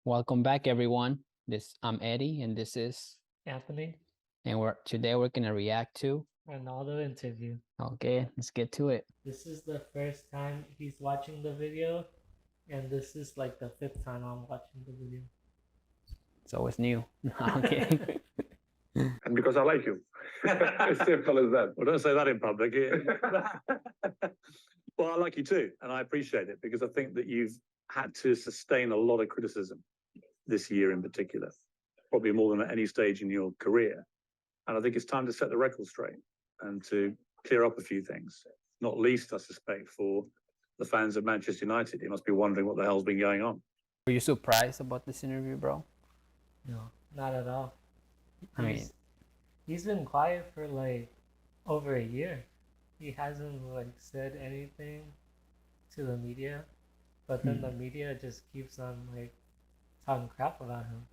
Welcome back, everyone. I'm Eddie, and this is Anthony, and today we're gonna react to. Ronaldo interview. Okay, let's get to it. This is the first time he's watching the video, and this is like the 5th time I'm watching the video. So it's new. Okay. And because I like you. As simple as that. Well, don't say that in public. Well, I like you too, and I appreciate it because I think that you've had to sustain a lot of criticism this year in particular, probably more than at any stage in your career. And I think it's time to set the record straight and to clear up a few things, not least, I suspect, for the fans of Manchester United. You must be wondering what the hell's been going on. Were you surprised about this interview, bro? No, not at all. I mean, he's been quiet for like over a year. He hasn't like said anything to the media, but then the media just keeps on like talking crap about him.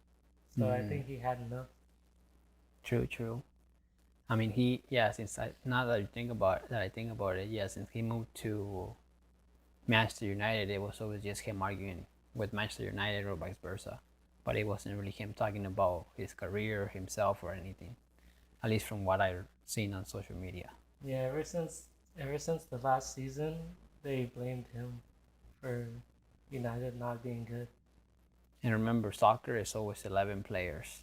So I think he had enough. True. I mean, now that I think about it, yeah, since he moved to Manchester United, it was always just him arguing with Manchester United or vice versa. But it wasn't really him talking about his career, himself, or anything. At least from what I've seen on social media. Yeah, ever since the last season, they blamed him for United not being good. And remember, soccer is always 11 players.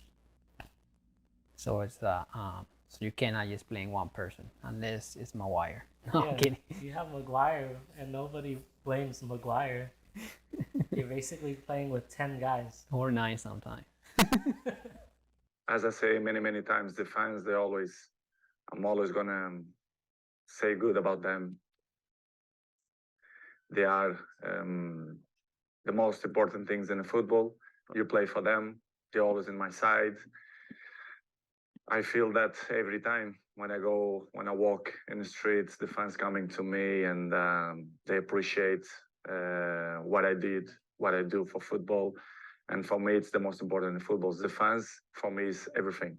So it's so you cannot just blame one person unless it's Maguire. No, Yeah, I'm kidding. you have Maguire, and nobody blames Maguire. You're basically playing with 10 guys. Or 9 sometimes. As I say many times, the fans, I'm always gonna say good about them. They are the most important things in football. You play for them. They're always in my side. I feel that every time when I walk in the streets, the fans coming to me and they appreciate what I do for football. And for me, it's the most important in football. The fans, for me, is everything.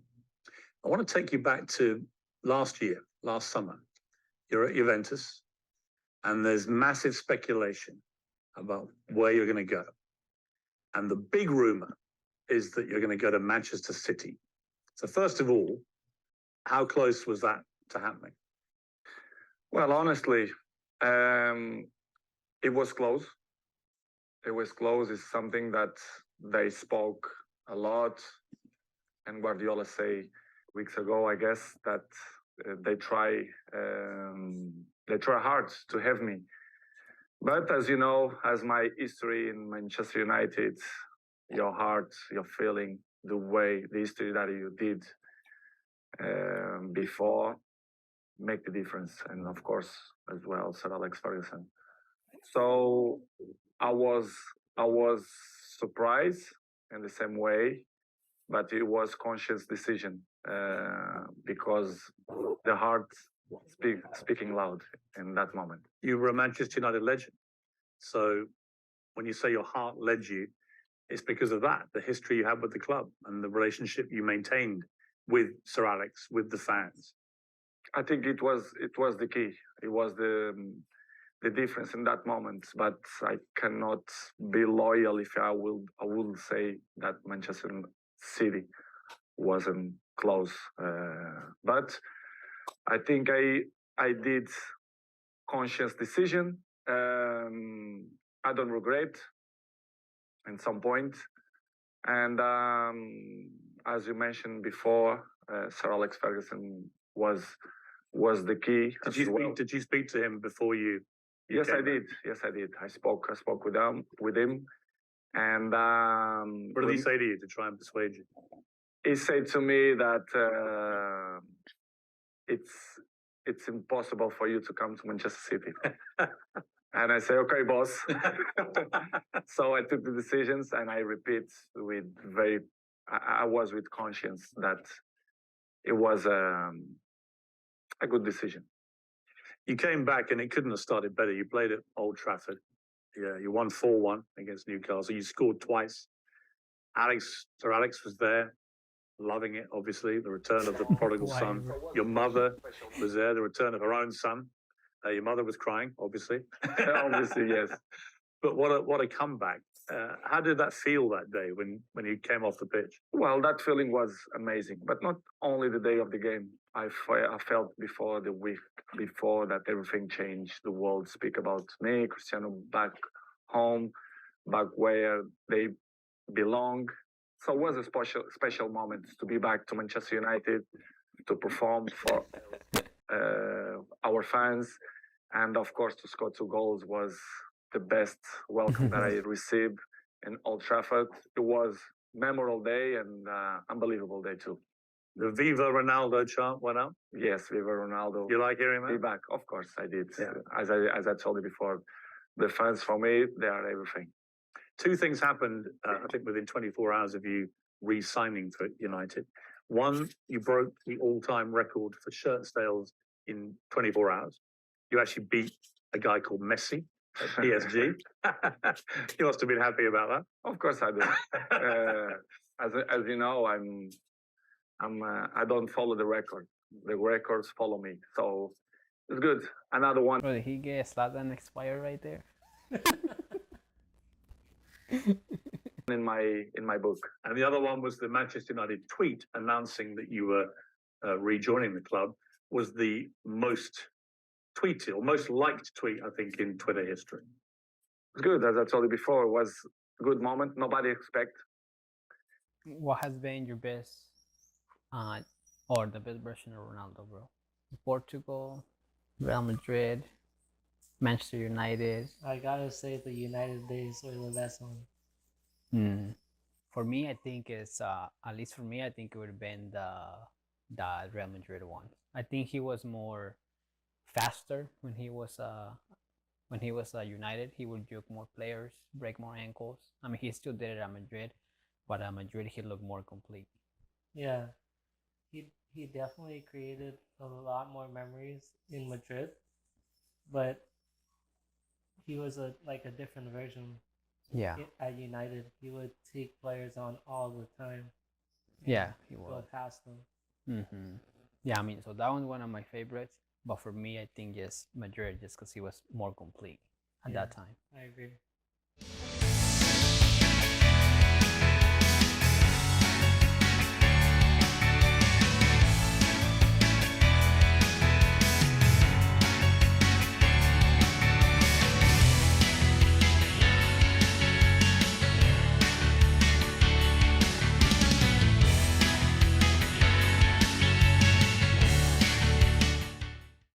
I want to take you back to last summer. You're at Juventus, and there's massive speculation about where you're going to go. And the big rumor is that you're going to go to Manchester City. So first of all, how close was that to happening? Well, honestly, it was close. It was close. It's something that they spoke a lot. And Guardiola say weeks ago, I guess, that they try hard to have me. But as you know, as my history in Manchester United, your heart, your feeling, the history that you did before make the difference. And of course, as well, Sir Alex Ferguson. So I was surprised in the same way, but it was conscious decision because the heart speaking loud in that moment. You were a Manchester United legend. So when you say your heart led you, it's because of that, the history you had with the club and the relationship you maintained with Sir Alex, with the fans. I think it was the key. It was the difference in that moment. But I cannot be loyal if I will say that Manchester City wasn't close. But I think I did conscious decision. I don't regret at some point. And as you mentioned before, Sir Alex Ferguson was the key. Did you speak to him before you? Yes, I did. Yes, I did. I spoke with him, and what did he say to you to try and persuade you? He said to me that it's impossible for you to come to Manchester City. And I say, okay, boss. So I took the decisions, and I repeat I was with conscience that it was a good decision. You came back, and it couldn't have started better. You played at Old Trafford. Yeah, you won 4-1 against Newcastle. You scored twice. Sir Alex was there, loving it, obviously, the return of the prodigal son. Your mother was there, the return of her own son. Your mother was crying, obviously. Obviously, yes. But what a comeback. How did that feel that day when you came off the pitch? Well, that feeling was amazing, but not only the day of the game. I felt before the week before that everything changed. The world speak about me, Cristiano back home, back where they belong. So it was a special moment to be back to Manchester United, to perform for our fans, and of course to score 2 goals was the best welcome that I received in Old Trafford. It was memorable day and unbelievable day too. The Viva Ronaldo chant went up. Yes, Viva Ronaldo. You like hearing that? Be back, of course I did. Yeah. As I told you before, the fans for me, they are everything. 2 things happened, I think, within 24 hours of you re-signing for United. One, you broke the all-time record for shirt sales in 24 hours. You actually beat a guy called Messi at PSG. You must have been happy about that. Of course I do. As you know, I don't follow the record. The records follow me, so it's good. Another one. Bro, did he get Zlatan expired right there? in my book. And the other one was the Manchester United tweet announcing that you were rejoining the club. Was the most tweeted or most liked tweet, I think, in Twitter history. It's good, as I told you before. It was a good moment. Nobody expect. What has been your best, or the best version of Ronaldo, bro? Portugal, Real Madrid, Manchester United. I gotta say the United days were the best one. For me, I think it's at least for me, I think it would have been the Real Madrid one. I think he was more faster when he was United. He would juke more players, break more ankles. I mean, he still did it at Madrid, but at Madrid he looked more complete. Yeah, he definitely created a lot more memories in Madrid, but he was a different version. Yeah. At United, he would take players on all the time. Yeah, he was. Go past them. Yeah, I mean, so that one's one of my favorites. But for me, I think just Madrid, just because he was more complete at that time. I agree.